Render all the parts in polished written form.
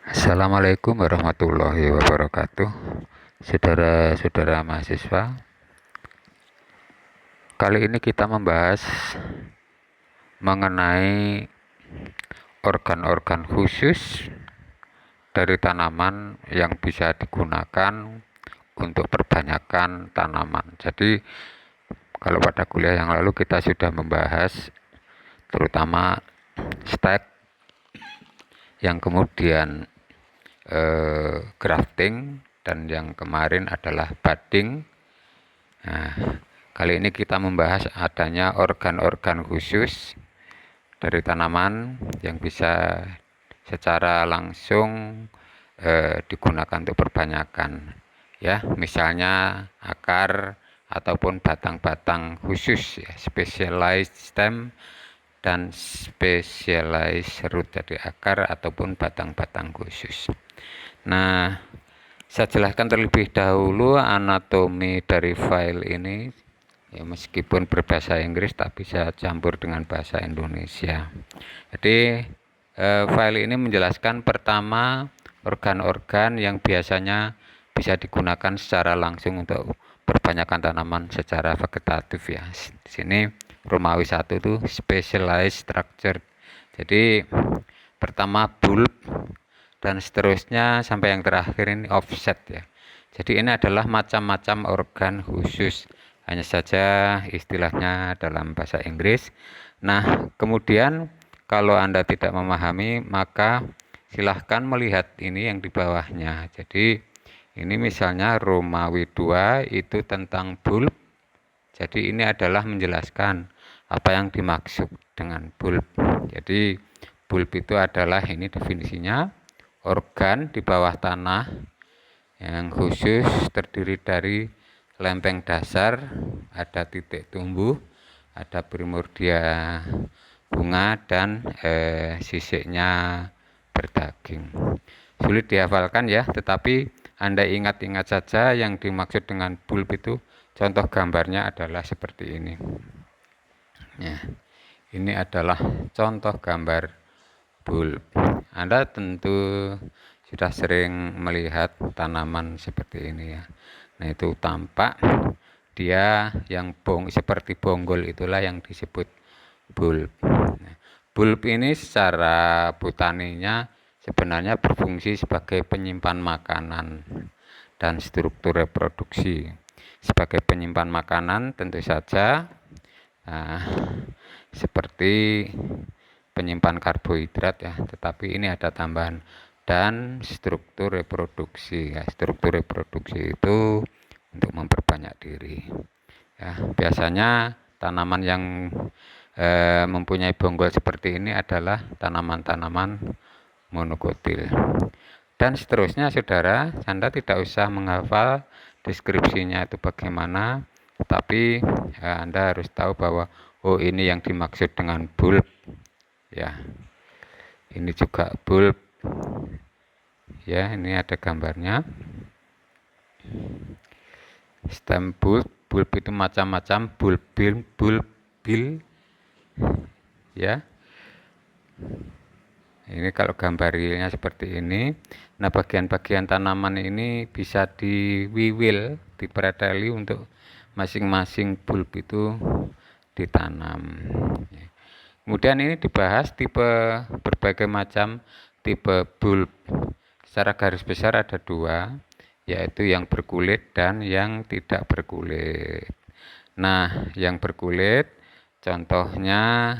Assalamualaikum warahmatullahi wabarakatuh. Saudara-saudara mahasiswa, kali ini kita membahas mengenai organ-organ khusus dari tanaman yang bisa digunakan untuk perbanyakan tanaman. Jadi, kalau pada kuliah yang lalu kita sudah membahas terutama stek, yang kemudian grafting, dan yang kemarin adalah budding. Nah, kali ini kita membahas adanya organ-organ khusus dari tanaman yang bisa secara langsung digunakan untuk perbanyakan, ya, misalnya akar ataupun batang-batang khusus, ya, specialized stem dan specialized root, jadi akar ataupun batang-batang khusus. Nah, saya jelaskan terlebih dahulu anatomi dari file ini, ya, meskipun berbahasa Inggris tapi saya campur dengan bahasa Indonesia. Jadi file ini menjelaskan pertama organ-organ yang biasanya bisa digunakan secara langsung untuk perbanyakan tanaman secara vegetatif, ya. Di sini Romawi 1 itu specialized structure. Jadi pertama bulb dan seterusnya sampai yang terakhir ini offset, ya. Jadi ini adalah macam-macam organ khusus, hanya saja istilahnya dalam bahasa Inggris. Nah, kemudian kalau Anda tidak memahami, maka silahkan melihat ini yang di bawahnya. Jadi ini misalnya Romawi 2 itu tentang bulb. Jadi ini adalah menjelaskan apa yang dimaksud dengan bulb. Jadi bulb itu adalah, ini definisinya, organ di bawah tanah yang khusus terdiri dari lempeng dasar, ada titik tumbuh, ada primordia bunga, dan sisiknya berdaging. Sulit dihafalkan, ya, tetapi Anda ingat-ingat saja yang dimaksud dengan bulb itu. Contoh gambarnya adalah seperti ini. Ya, ini adalah contoh gambar bulb. Anda tentu sudah sering melihat tanaman seperti ini, ya. Nah, itu tampak dia yang seperti bonggol, itulah yang disebut bulb. Nah, bulb ini secara botaninya sebenarnya berfungsi sebagai penyimpan makanan dan struktur reproduksi. Sebagai penyimpan makanan tentu saja seperti penyimpan karbohidrat, ya, tetapi ini ada tambahan, dan struktur reproduksi, ya. Struktur reproduksi itu untuk memperbanyak diri, ya. Biasanya tanaman yang mempunyai bonggol seperti ini adalah tanaman-tanaman monokotil. Dan seterusnya, saudara, Anda tidak usah menghafal deskripsinya itu bagaimana, tetapi Anda harus tahu bahwa oh, ini yang dimaksud dengan bulb, ya. Ini juga bulb, ya. Ini ada gambarnya. Stem bulb, bulb itu macam-macam, bulbil, ya. Ini kalau gambar realnya seperti ini. Nah, bagian-bagian tanaman ini bisa diwiwil, dipreteli untuk masing-masing bulb itu ditanam. Kemudian ini dibahas berbagai macam tipe bulb. Secara garis besar ada dua, yaitu yang berkulit dan yang tidak berkulit. Nah, yang berkulit contohnya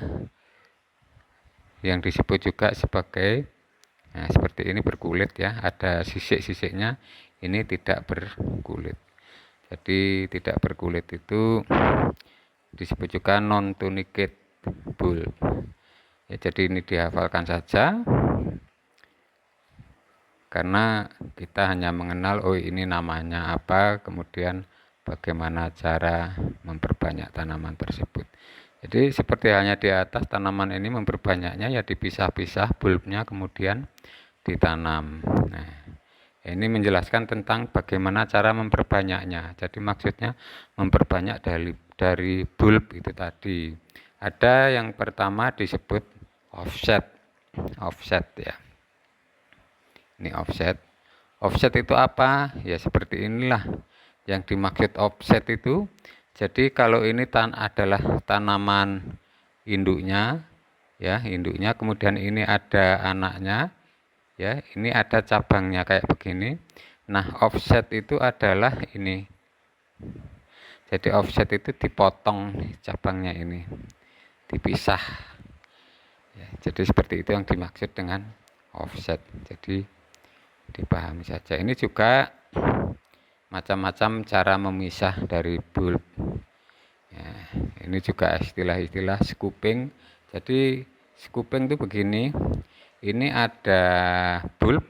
yang disebut juga sebagai, nah, seperti ini berkulit, ya, ada sisik-sisiknya. Ini tidak berkulit. Jadi tidak berkulit itu disebut juga non tunicate bulb, ya. Jadi ini dihafalkan saja karena kita hanya mengenal oh ini namanya apa, kemudian bagaimana cara memperbanyak tanaman tersebut. Jadi seperti halnya di atas, tanaman ini memperbanyaknya ya dipisah-pisah bulbnya kemudian ditanam. Nah, ini menjelaskan tentang bagaimana cara memperbanyaknya. Jadi maksudnya memperbanyak dari bulb itu tadi. Ada yang pertama disebut offset, ya. Ini offset. Offset itu apa? Ya seperti inilah yang dimaksud offset itu. Jadi kalau ini adalah tanaman induknya, ya induknya, kemudian ini ada anaknya, ya ini ada cabangnya kayak begini. Nah offset itu adalah ini. Jadi offset itu dipotong cabangnya ini, dipisah. Ya, jadi seperti itu yang dimaksud dengan offset. Jadi dipahami saja. Ini juga macam-macam cara memisah dari bulb. Ya, ini juga istilah-istilah scooping. Jadi scooping itu begini. Ini ada bulb,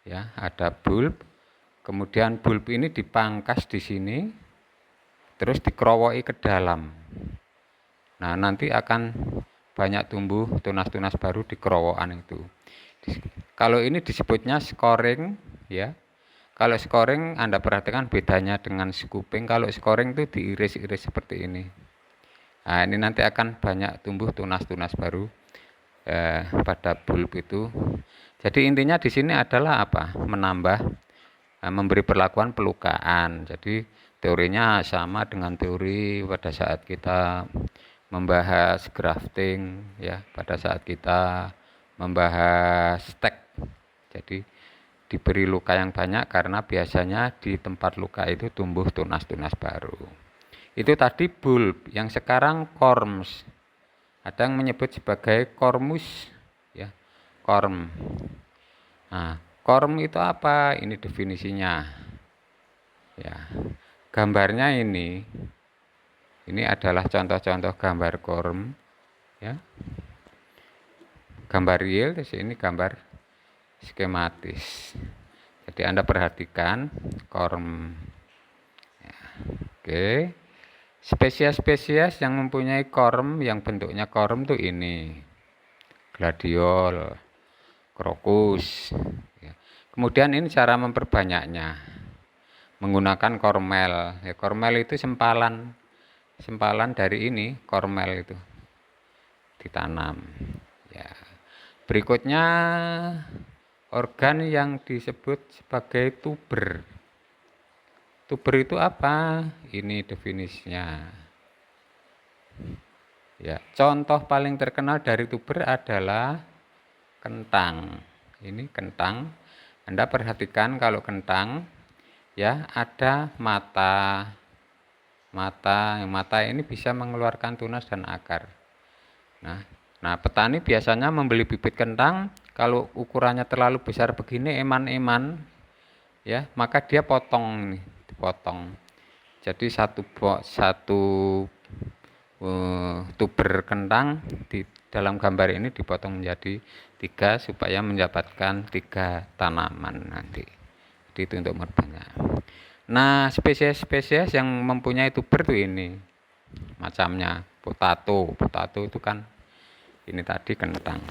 ya, ada bulb. Kemudian bulb ini dipangkas di sini, terus dikerowoki ke dalam. Nah, nanti akan banyak tumbuh tunas-tunas baru di kerowokan itu. Kalau ini disebutnya scoring, ya. Kalau scoring Anda perhatikan bedanya dengan scooping. Kalau scoring itu diiris-iris seperti ini. Nah, ini nanti akan banyak tumbuh tunas-tunas baru pada bulb itu. Jadi intinya di sini adalah apa? Menambah, memberi perlakuan pelukaan. Jadi teorinya sama dengan teori pada saat kita membahas grafting, ya, pada saat kita membahas stek. Jadi diberi luka yang banyak karena biasanya di tempat luka itu tumbuh tunas-tunas baru. Itu tadi bulb, yang sekarang corms. Ada yang menyebut sebagai cormus, ya, corm. Nah, corm itu apa? Ini definisinya. Ya, gambarnya ini adalah contoh-contoh gambar corm, ya. Gambar real, di sini gambar skematis. Jadi Anda perhatikan corm. Ya, oke. Spesies-spesies yang mempunyai corm, yang bentuknya corm tuh ini. Gladiol, krokus. Ya. Kemudian ini cara memperbanyaknya. Menggunakan kormel. Ya, kormel itu sempalan dari ini, kormel itu ditanam. Ya. Berikutnya organ yang disebut sebagai tuber. Tuber itu apa? Ini definisinya. Ya, contoh paling terkenal dari tuber adalah kentang. Ini kentang. Anda perhatikan kalau kentang, ya ada mata. Yang mata ini bisa mengeluarkan tunas dan akar. Nah, petani biasanya membeli bibit kentang. Kalau ukurannya terlalu besar begini, eman-eman, ya, maka dia potong nih, dipotong. Jadi satu tuber kentang di dalam gambar ini dipotong menjadi 3 supaya mendapatkan 3 tanaman nanti. Jadi itu untuk merbanyak. Nah, spesies-spesies yang mempunyai tuber itu ini macamnya. Potato itu kan ini tadi kentang.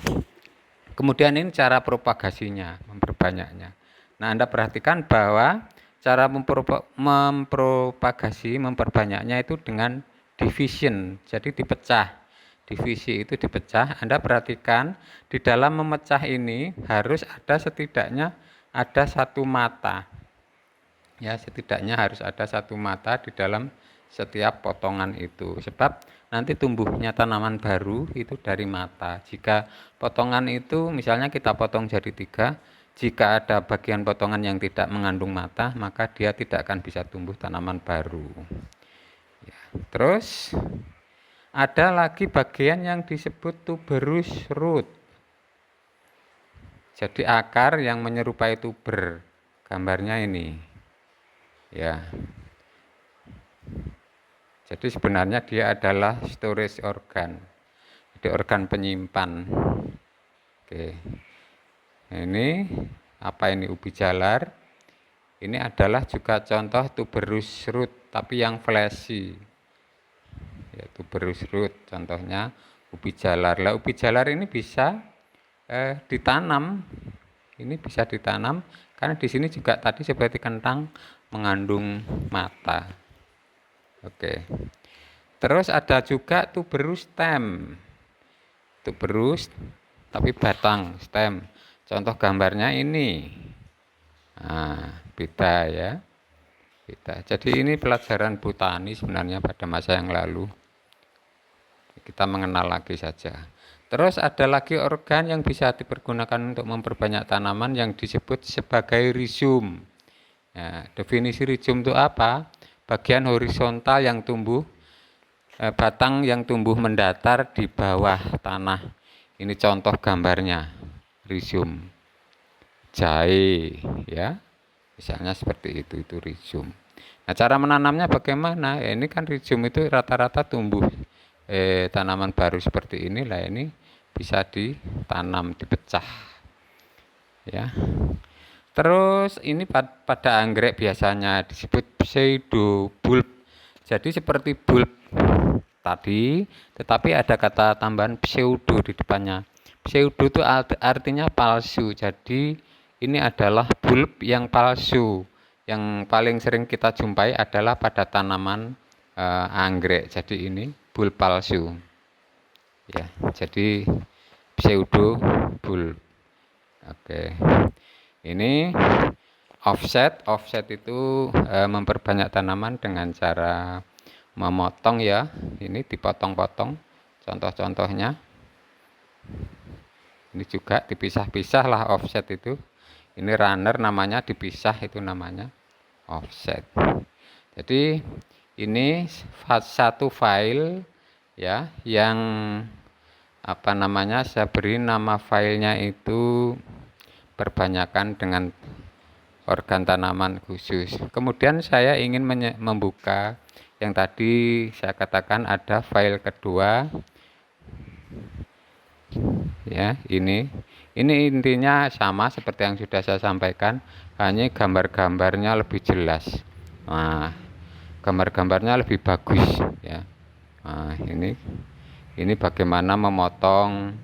Kemudian ini cara propagasinya, memperbanyaknya. Nah, Anda perhatikan bahwa cara memperbanyaknya itu dengan division. Jadi dipecah. Divisi itu dipecah. Anda perhatikan di dalam memecah ini harus ada setidaknya ada satu mata. Ya, setidaknya harus ada satu mata di dalam setiap potongan itu. Sebab nanti tumbuhnya tanaman baru itu dari mata. Jika potongan itu misalnya kita potong jadi 3, jika ada bagian potongan yang tidak mengandung mata, maka dia tidak akan bisa tumbuh tanaman baru. Ya, terus ada lagi bagian yang disebut tuberous root. Jadi akar yang menyerupai tuber. Gambarnya ini. Ya. Jadi sebenarnya dia adalah storage organ. Jadi organ penyimpan. Oke. Ini apa ini ubi jalar? Ini adalah juga contoh tuberous root tapi yang fleshy. Ya, tuberous root contohnya ubi jalar. Lah ubi jalar ini bisa ditanam. Ini bisa ditanam karena di sini juga tadi seperti kentang mengandung mata. Oke. Terus ada juga tuberous stem. Tuberous tapi batang, stem. Contoh gambarnya ini. Nah, beda ya. Beda. Jadi ini pelajaran botani sebenarnya pada masa yang lalu. Kita mengenal lagi saja. Terus ada lagi organ yang bisa dipergunakan untuk memperbanyak tanaman yang disebut sebagai rhizom. Ya, definisi rhizom itu apa? Bagian horizontal yang tumbuh, batang yang tumbuh mendatar di bawah tanah. Ini contoh gambarnya, rhizom. Jahe, ya, misalnya seperti itu rhizom. Nah, cara menanamnya bagaimana? Ya, ini kan rhizom itu rata-rata tumbuh tanaman baru seperti ini lah, ini bisa ditanam, dipecah, ya. Terus ini pada anggrek biasanya disebut pseudo bulb. Jadi seperti bulb tadi, tetapi ada kata tambahan pseudo di depannya. Pseudo itu artinya palsu. Jadi ini adalah bulb yang palsu. Yang paling sering kita jumpai adalah pada tanaman anggrek. Jadi ini bulb palsu. Ya, jadi pseudo bulb. Oke. Ini offset itu memperbanyak tanaman dengan cara memotong ya. Ini dipotong-potong. Contoh-contohnya. Ini juga dipisah-pisah lah offset itu. Ini runner namanya, dipisah itu namanya offset. Jadi ini satu file ya yang apa namanya, saya beri nama filenya itu perbanyakan dengan organ tanaman khusus. Kemudian saya ingin membuka yang tadi saya katakan ada file kedua. Ya, ini intinya sama seperti yang sudah saya sampaikan, hanya gambar-gambarnya lebih jelas. Nah, gambar-gambarnya lebih bagus ya. Nah, ini bagaimana memotong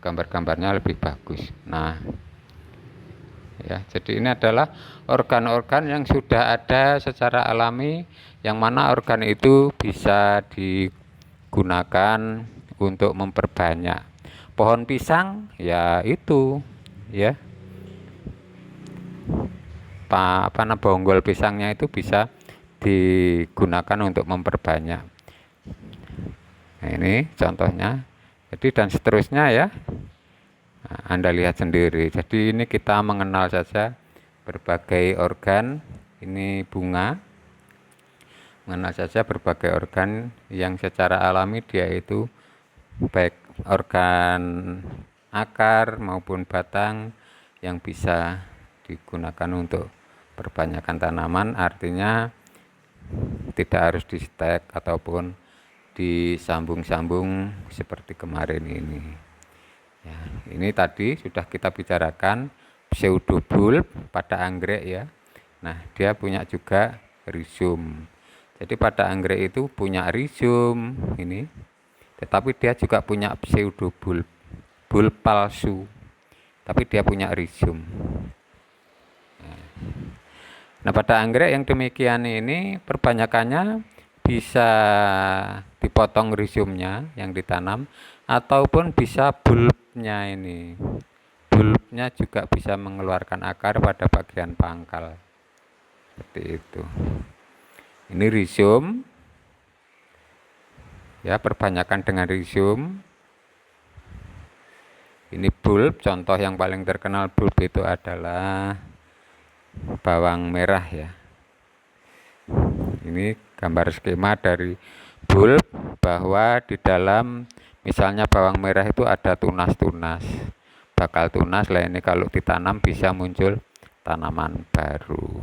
gambar-gambarnya lebih bagus. Nah, ya, jadi ini adalah organ-organ yang sudah ada secara alami, yang mana organ itu bisa digunakan untuk memperbanyak. Pohon pisang ya itu ya, bonggol pisangnya itu bisa digunakan untuk memperbanyak. Nah, ini contohnya. Jadi dan seterusnya ya. Nah, Anda lihat sendiri. Jadi ini kita mengenal saja berbagai organ. Ini bunga. Mengenal saja berbagai organ yang secara alami dia itu baik organ akar maupun batang yang bisa digunakan untuk perbanyakan tanaman, artinya tidak harus di stek ataupun disambung-sambung seperti kemarin ini. Ya, ini tadi sudah kita bicarakan pseudobulb pada anggrek ya. Nah, dia punya juga rhizom. Jadi pada anggrek itu punya rhizom ini, tetapi dia juga punya pseudobulb, bulb palsu, tapi dia punya rhizom. Nah, pada anggrek yang demikian ini perbanyakannya bisa dipotong rhizomnya yang ditanam, ataupun bisa bulbnya ini. Bulbnya juga bisa mengeluarkan akar pada bagian pangkal. Seperti itu. Ini rhizom. Ya, perbanyakan dengan rhizom. Ini bulb, contoh yang paling terkenal bulb itu adalah bawang merah ya. Ini gambar skema dari bulb, bahwa di dalam misalnya bawang merah itu ada tunas-tunas, bakal tunas lah, ini kalau ditanam bisa muncul tanaman baru.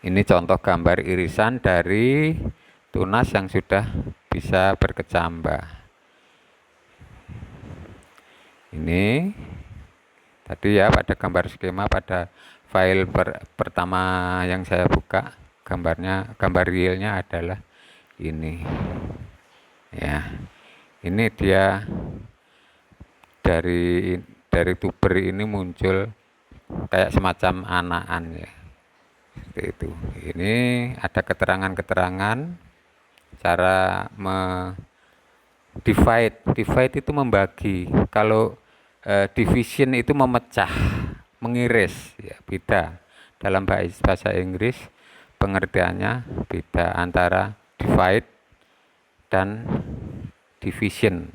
Ini contoh gambar irisan dari tunas yang sudah bisa berkecambah. Ini tadi ya pada gambar skema pada file pertama yang saya buka, gambar realnya adalah ini ya. Ini dia dari tuber ini muncul kayak semacam anakan ya, seperti itu. Ini ada keterangan-keterangan cara divide itu membagi. Kalau division itu memecah, mengiris, ya, beda. Dalam bahasa Inggris pengertiannya beda antara divide dan division.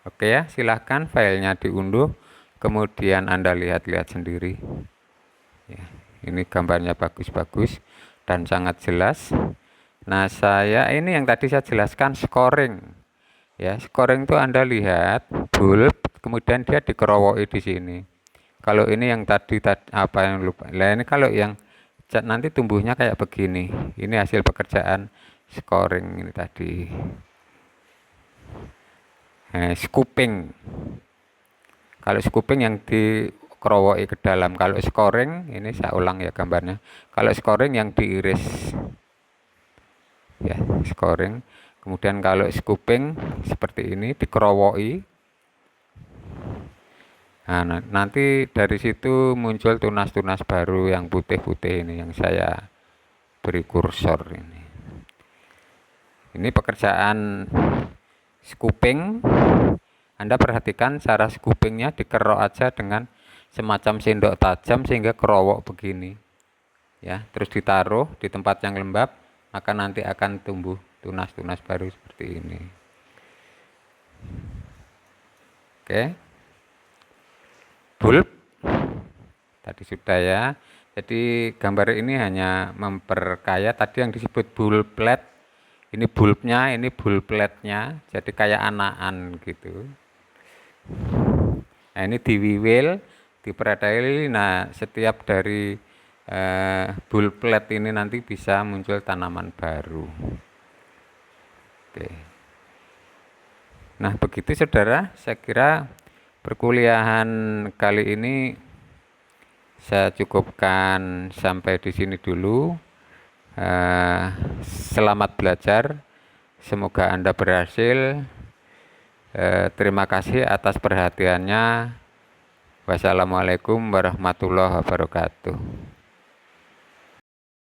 Oke ya, silahkan filenya diunduh, kemudian Anda lihat-lihat sendiri. Ya, ini gambarnya bagus-bagus dan sangat jelas. Nah, ini yang tadi saya jelaskan scoring. Ya, scoring itu Anda lihat bulb, kemudian dia dikerowoki di sini. Kalau ini yang tadi apa yang lupa. Nah, ini kalau yang nanti tumbuhnya kayak begini. Ini hasil pekerjaan scoring ini tadi. Scooping. Kalau scooping yang dikerowoki ke dalam. Kalau scoring, ini saya ulang ya gambarnya. Kalau scoring yang diiris. Ya, scoring. Kemudian kalau scooping seperti ini dikerowoki. Nah, nanti dari situ muncul tunas-tunas baru yang putih-putih ini yang saya beri kursor ini. Ini pekerjaan scooping. Anda perhatikan cara scoopingnya dikerok aja dengan semacam sendok tajam sehingga kerowok begini. Ya, terus ditaruh di tempat yang lembab, maka nanti akan tumbuh tunas-tunas baru seperti ini. Oke. Bulb tadi sudah ya. Jadi gambar ini hanya memperkaya tadi yang disebut bulblet. Ini bulbnya, ini bulbletnya. Jadi kayak anakan gitu. Nah, ini diwiwil, diperadai. Nah, setiap dari bulblet ini nanti bisa muncul tanaman baru. Oke. Nah, begitu saudara, saya kira perkuliahan kali ini saya cukupkan sampai di sini dulu. Selamat belajar, semoga Anda berhasil. Terima kasih atas perhatiannya. Wassalamualaikum warahmatullahi wabarakatuh.